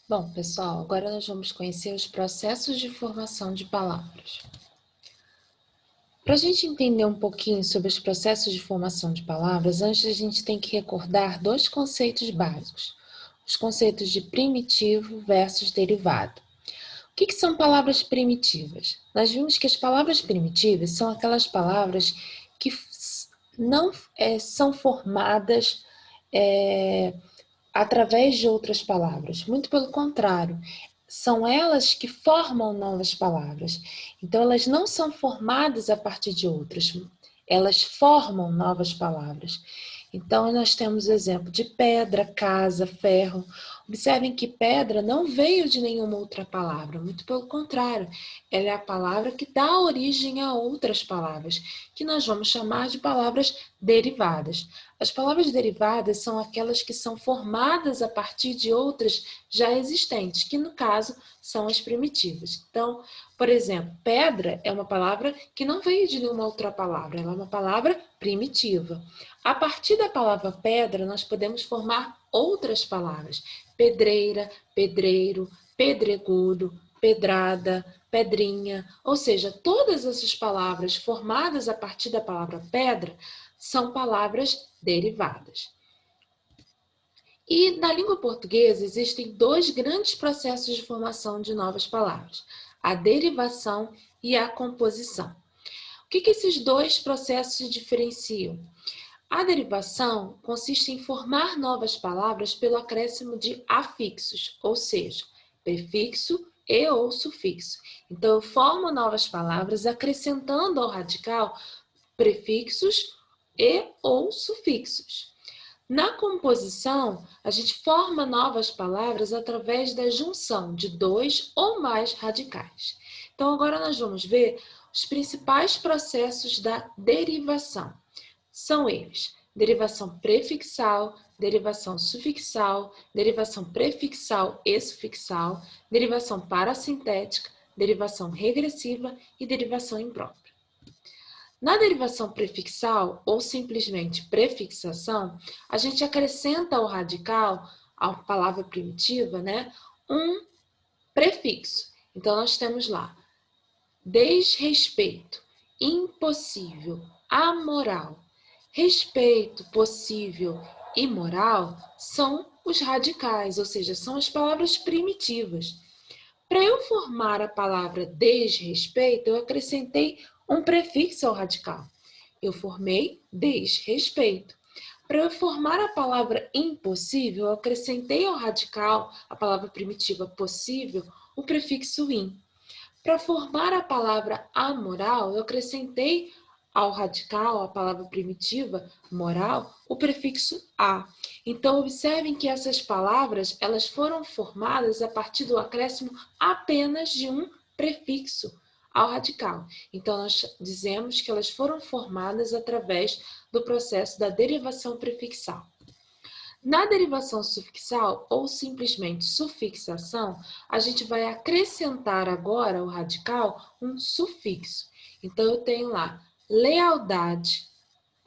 Bom, pessoal, agora nós vamos conhecer os processos de formação de palavras. Para a gente entender um pouquinho sobre os processos de formação de palavras, antes a gente tem que recordar dois conceitos básicos: os conceitos de primitivo versus derivado. O que são palavras primitivas? Nós vimos que as palavras primitivas são aquelas palavras que não são formadas através de outras palavras. Muito pelo contrário, são elas que formam novas palavras. Então, elas não são formadas a partir de outras, elas formam novas palavras. Então, nós temos o exemplo de pedra, casa, ferro. Observem que pedra não veio de nenhuma outra palavra, muito pelo contrário, ela é a palavra que dá origem a outras palavras, que nós vamos chamar de palavras derivadas. As palavras derivadas são aquelas que são formadas a partir de outras já existentes, que no caso são as primitivas. Então, por exemplo, pedra é uma palavra que não veio de nenhuma outra palavra, ela é uma palavra primitiva. A partir da palavra pedra, nós podemos formar outras palavras: pedreira, pedreiro, pedregudo, pedrada, pedrinha. Ou seja, todas essas palavras formadas a partir da palavra pedra são palavras derivadas. E na língua portuguesa existem dois grandes processos de formação de novas palavras: a derivação e a composição. O que esses dois processos se diferenciam? A derivação consiste em formar novas palavras pelo acréscimo de afixos, ou seja, prefixo e ou sufixo. Então, eu formo novas palavras acrescentando ao radical prefixos e ou sufixos. Na composição, a gente forma novas palavras através da junção de dois ou mais radicais. Então, agora nós vamos ver os principais processos da derivação. São eles: derivação prefixal, derivação sufixal, derivação prefixal e sufixal, derivação parassintética, derivação regressiva e derivação imprópria. Na derivação prefixal, ou simplesmente prefixação, a gente acrescenta ao radical, à palavra primitiva, um prefixo. Então, nós temos lá desrespeito, impossível, amoral. Respeito, possível e moral são os radicais, ou seja, são as palavras primitivas. Para eu formar a palavra desrespeito, eu acrescentei um prefixo ao radical. Eu formei desrespeito. Para eu formar a palavra impossível, eu acrescentei ao radical, a palavra primitiva possível, o prefixo in. Para formar a palavra amoral, eu acrescentei ao radical, a palavra primitiva, moral, o prefixo a. Então, observem que essas palavras elas foram formadas a partir do acréscimo apenas de um prefixo ao radical. Então, nós dizemos que elas foram formadas através do processo da derivação prefixal. Na derivação sufixal, ou simplesmente sufixação, a gente vai acrescentar agora ao radical um sufixo. Então, eu tenho lá lealdade,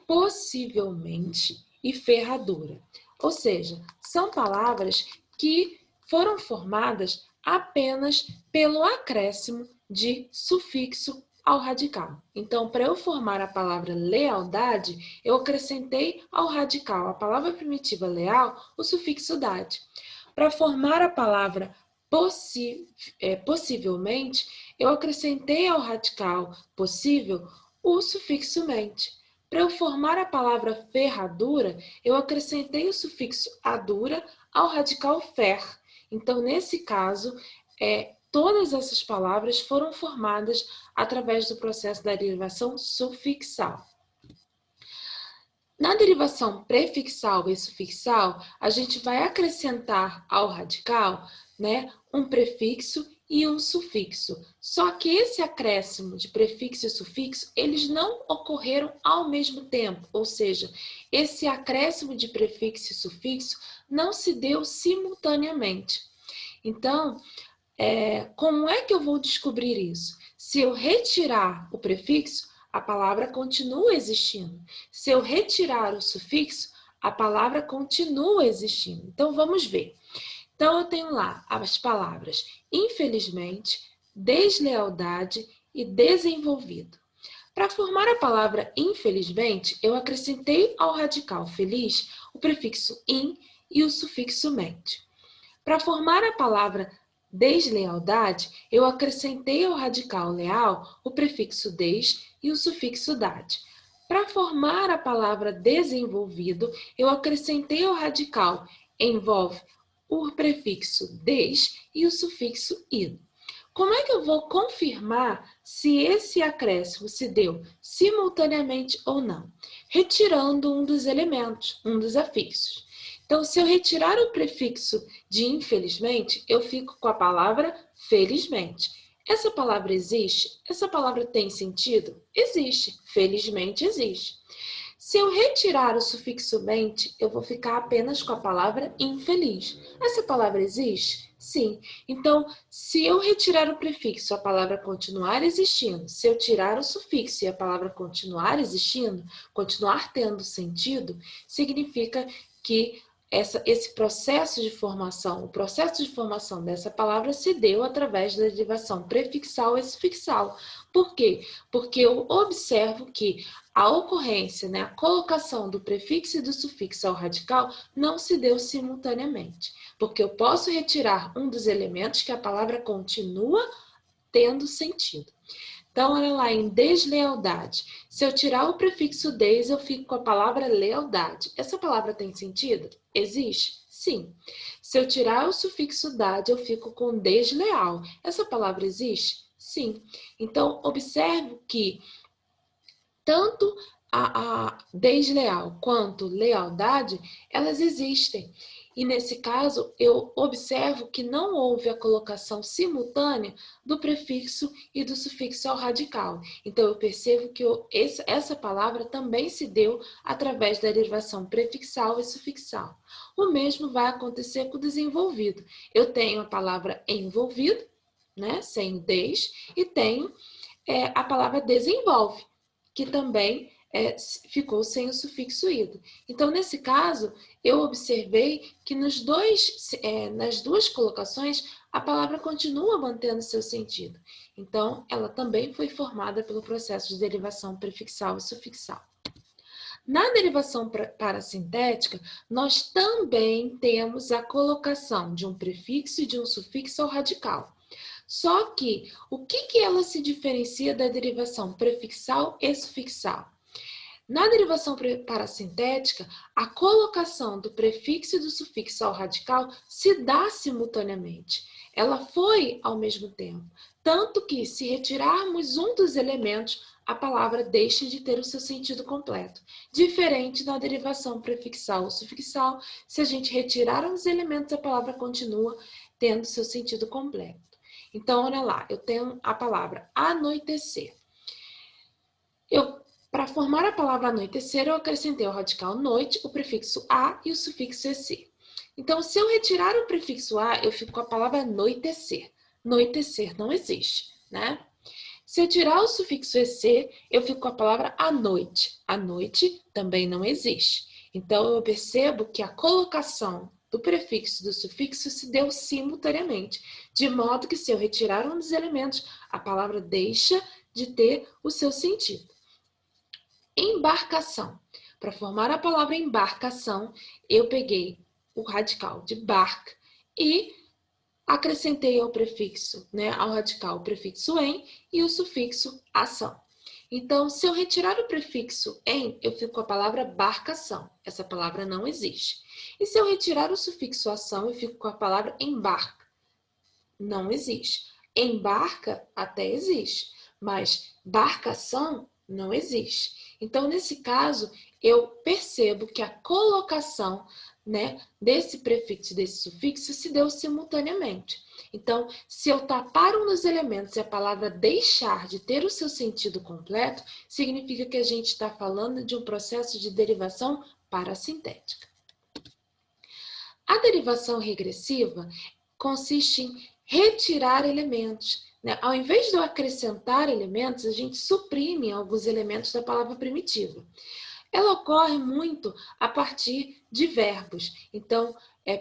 possivelmente e ferradura. Ou seja, são palavras que foram formadas apenas pelo acréscimo de sufixo ao radical. Então, para eu formar a palavra lealdade, eu acrescentei ao radical, a palavra primitiva leal, o sufixo dade. Para formar a palavra possivelmente, eu acrescentei ao radical possível o sufixo mente. Para eu formar a palavra ferradura, eu acrescentei o sufixo adura ao radical fer. Então, nesse caso, todas essas palavras foram formadas através do processo da derivação sufixal. Na derivação prefixal e sufixal, a gente vai acrescentar ao radical, um prefixo e um sufixo. Só que esse acréscimo de prefixo e sufixo, eles não ocorreram ao mesmo tempo, ou seja, esse acréscimo de prefixo e sufixo não se deu simultaneamente. Então, como é que eu vou descobrir isso? Se eu retirar o prefixo, a palavra continua existindo. Se eu retirar o sufixo, a palavra continua existindo. Então, vamos ver. Então, eu tenho lá as palavras infelizmente, deslealdade e desenvolvido. Para formar a palavra infelizmente, eu acrescentei ao radical feliz o prefixo in e o sufixo mente. Para formar a palavra deslealdade, eu acrescentei ao radical leal o prefixo des e o sufixo dade. Para formar a palavra desenvolvido, eu acrescentei ao radical envolve o prefixo des e o sufixo ido. Como é que eu vou confirmar se esse acréscimo se deu simultaneamente ou não? Retirando um dos elementos, um dos afixos. Então, se eu retirar o prefixo de infelizmente, eu fico com a palavra felizmente. Essa palavra existe? Essa palavra tem sentido? Existe. Felizmente existe. Se eu retirar o sufixo mente, eu vou ficar apenas com a palavra infeliz. Essa palavra existe? Sim. Então, se eu retirar o prefixo, a palavra continuar existindo. Se eu tirar o sufixo e a palavra continuar existindo, continuar tendo sentido, significa que esse processo de formação, o processo de formação dessa palavra se deu através da derivação prefixal e sufixal. Por quê? Porque eu observo que a ocorrência, a colocação do prefixo e do sufixo ao radical não se deu simultaneamente, porque eu posso retirar um dos elementos que a palavra continua tendo sentido. Então, olha lá, em deslealdade. Se eu tirar o prefixo des, eu fico com a palavra lealdade. Essa palavra tem sentido? Existe? Sim. Se eu tirar o sufixo dade, eu fico com desleal. Essa palavra existe? Sim. Então, observe que tanto a desleal quanto lealdade, elas existem. E nesse caso, eu observo que não houve a colocação simultânea do prefixo e do sufixo ao radical. Então, eu percebo que essa palavra também se deu através da derivação prefixal e sufixal. O mesmo vai acontecer com o desenvolvido. Eu tenho a palavra envolvido, sem o des, e tenho a palavra desenvolve, que também ficou sem o sufixo ido. Então, nesse caso, eu observei que nas duas colocações, a palavra continua mantendo seu sentido. Então, ela também foi formada pelo processo de derivação prefixal e sufixal. Na derivação parasintética, nós também temos a colocação de um prefixo e de um sufixo ao radical. Só que, o que ela se diferencia da derivação prefixal e sufixal? Na derivação parasintética, a colocação do prefixo e do sufixo ao radical se dá simultaneamente. Ela foi ao mesmo tempo. Tanto que, se retirarmos um dos elementos, a palavra deixa de ter o seu sentido completo. Diferente na derivação prefixal ou sufixal, se a gente retirar um dos elementos, a palavra continua tendo seu sentido completo. Então, olha lá, eu tenho a palavra anoitecer. Para formar a palavra anoitecer, eu acrescentei ao radical noite, o prefixo a e o sufixo ec. Então, se eu retirar o prefixo a, eu fico com a palavra anoitecer. Anoitecer não existe, né? Se eu tirar o sufixo ec, eu fico com a palavra à noite. À noite também não existe. Então, eu percebo que a colocação do prefixo e do sufixo se deu simultaneamente, de modo que, se eu retirar um dos elementos, a palavra deixa de ter o seu sentido. Embarcação. Para formar a palavra embarcação, eu peguei o radical de barca e acrescentei ao prefixo, ao radical, o prefixo em e o sufixo ação. Então, se eu retirar o prefixo em, eu fico com a palavra barcação. Essa palavra não existe. E se eu retirar o sufixo ação, eu fico com a palavra embarca. Não existe. Embarca até existe, mas barcação não existe. Então, nesse caso, eu percebo que a colocação desse prefixo e desse sufixo se deu simultaneamente. Então, se eu tapar um dos elementos e a palavra deixar de ter o seu sentido completo, significa que a gente está falando de um processo de derivação parasintética. A derivação regressiva consiste em retirar elementos. Ao invés de eu acrescentar elementos, a gente suprime alguns elementos da palavra primitiva. Ela ocorre muito a partir de verbos. Então,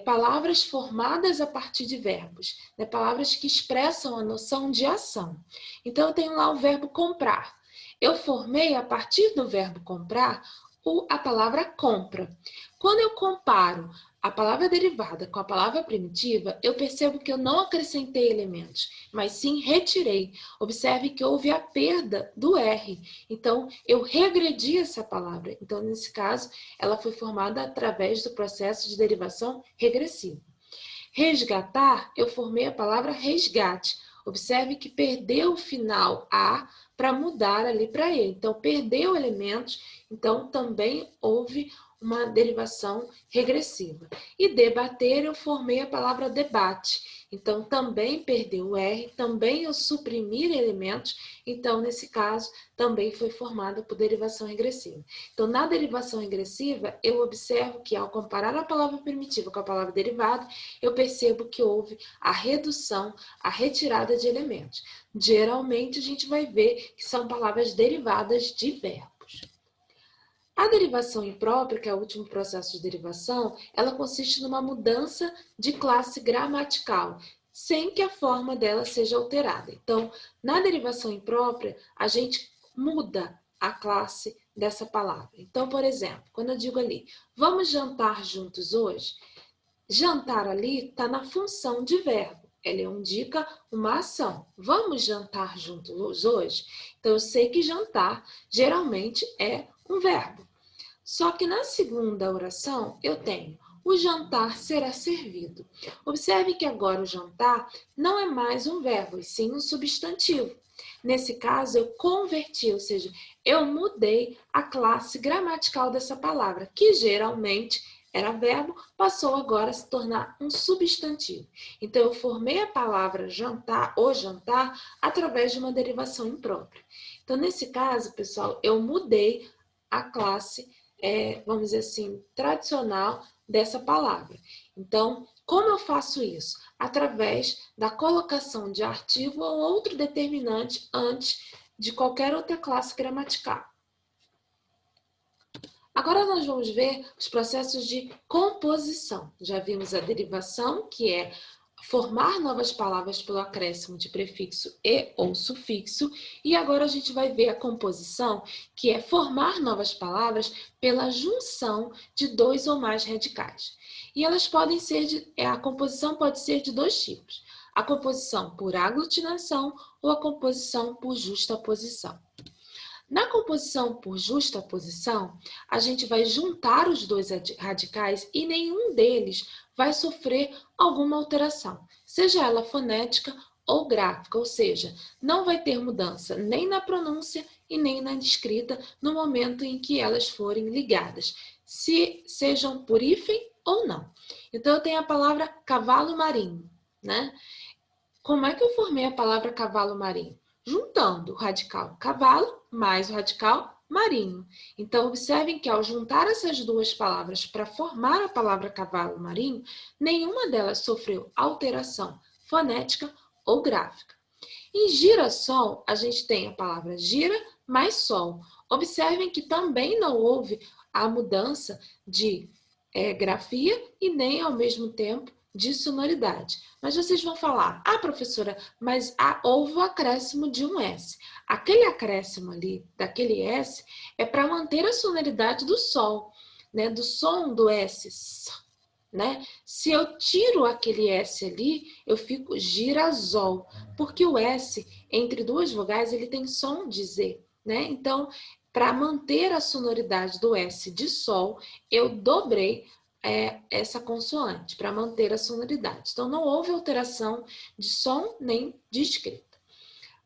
palavras formadas a partir de verbos, né? Palavras que expressam a noção de ação. Então, eu tenho lá o verbo comprar. Eu formei, a partir do verbo comprar, a palavra compra. Quando eu comparo a palavra derivada com a palavra primitiva, eu percebo que eu não acrescentei elementos, mas sim retirei. Observe que houve a perda do R. Então, eu regredi essa palavra. Então, nesse caso, ela foi formada através do processo de derivação regressiva. Resgatar, eu formei a palavra resgate. Observe que perdeu o final A para mudar ali para E. Então, perdeu elementos, então também houve uma derivação regressiva. E debater, eu formei a palavra debate. Então, também perdeu o R, também eu suprimir elementos, então, nesse caso, também foi formada por derivação regressiva. Então, na derivação regressiva, eu observo que, ao comparar a palavra primitiva com a palavra derivada, eu percebo que houve a redução, a retirada de elementos. Geralmente, a gente vai ver que são palavras derivadas de verbos. A derivação imprópria, que é o último processo de derivação, ela consiste numa mudança de classe gramatical, sem que a forma dela seja alterada. Então, na derivação imprópria, a gente muda a classe dessa palavra. Então, por exemplo, quando eu digo ali, vamos jantar juntos hoje, jantar ali está na função de verbo. Ela indica uma ação. Vamos jantar juntos hoje? Então, eu sei que jantar geralmente é um verbo. Só que na segunda oração eu tenho o jantar será servido. Observe que agora o jantar não é mais um verbo, e sim um substantivo. Nesse caso, eu converti, ou seja, eu mudei a classe gramatical dessa palavra, que geralmente era verbo, passou agora a se tornar um substantivo. Então, eu formei a palavra jantar ou jantar através de uma derivação imprópria. Então, nesse caso, pessoal, eu mudei a classe vamos dizer assim, tradicional dessa palavra. Então, como eu faço isso? Através da colocação de artigo ou outro determinante antes de qualquer outra classe gramatical. Agora nós vamos ver os processos de composição. Já vimos a derivação, que é formar novas palavras pelo acréscimo de prefixo e ou sufixo, e agora a gente vai ver a composição, que é formar novas palavras pela junção de dois ou mais radicais. E elas podem ser, a composição pode ser de dois tipos: a composição por aglutinação ou a composição por justaposição. Na composição por justaposição, a gente vai juntar os dois radicais e nenhum deles vai sofrer alguma alteração, seja ela fonética ou gráfica, ou seja, não vai ter mudança nem na pronúncia e nem na escrita no momento em que elas forem ligadas, se sejam por hífen ou não. Então, eu tenho a palavra cavalo marinho, né? Como é que eu formei a palavra cavalo marinho? Juntando o radical cavalo mais o radical marinho. Então, observem que ao juntar essas duas palavras para formar a palavra cavalo marinho, nenhuma delas sofreu alteração fonética ou gráfica. Em girassol, a gente tem a palavra gira mais sol. Observem que também não houve a mudança de grafia e nem, ao mesmo tempo, de sonoridade. Mas vocês vão falar, professora, mas houve o acréscimo de um S. Aquele acréscimo ali, daquele S, é para manter a sonoridade do sol, né? Do som do S, né? Se eu tiro aquele S ali, eu fico girasol, porque o S, entre duas vogais, ele tem som de Z, né? Então, para manter a sonoridade do S de sol, eu dobrei essa consoante para manter a sonoridade. Então, não houve alteração de som nem de escrita.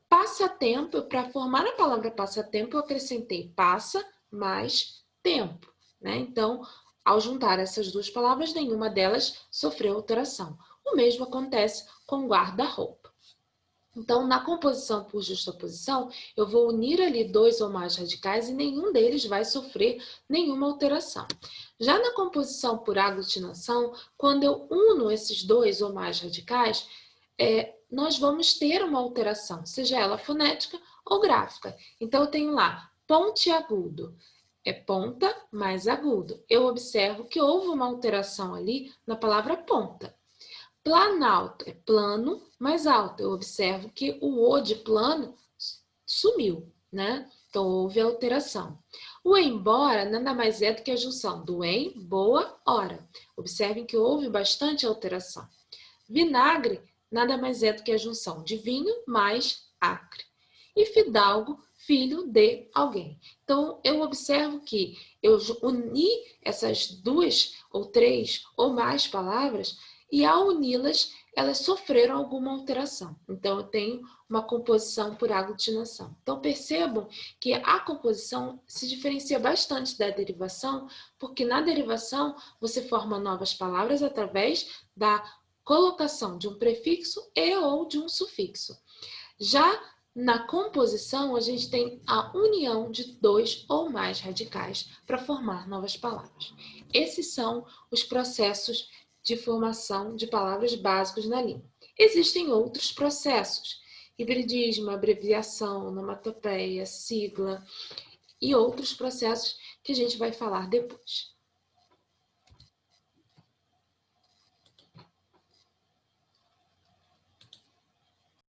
Passatempo, para formar a palavra passatempo, eu acrescentei passa mais tempo, né? Então, ao juntar essas duas palavras, nenhuma delas sofreu alteração. O mesmo acontece com guarda-roupa. Então, na composição por justaposição, eu vou unir ali dois ou mais radicais e nenhum deles vai sofrer nenhuma alteração. Já na composição por aglutinação, quando eu uno esses dois ou mais radicais, nós vamos ter uma alteração, seja ela fonética ou gráfica. Então, eu tenho lá pontiagudo. é ponta mais agudo. Eu observo que houve uma alteração ali na palavra ponta. Planalto é plano mais alto. Eu observo que o O de plano sumiu, né? Então, houve alteração. O embora nada mais é do que a junção do em, boa, hora. Observem que houve bastante alteração. Vinagre nada mais é do que a junção de vinho mais acre. E fidalgo, filho de alguém. Então, eu observo que eu uni essas duas ou três ou mais palavras e ao uni-las, elas sofreram alguma alteração. Então, eu tenho uma composição por aglutinação. Então, percebam que a composição se diferencia bastante da derivação, porque na derivação você forma novas palavras através da colocação de um prefixo e ou de um sufixo. Já na composição, a gente tem a união de dois ou mais radicais para formar novas palavras. Esses são os processos de formação de palavras básicos na língua. Existem outros processos, hibridismo, abreviação, onomatopeia, sigla e outros processos que a gente vai falar depois.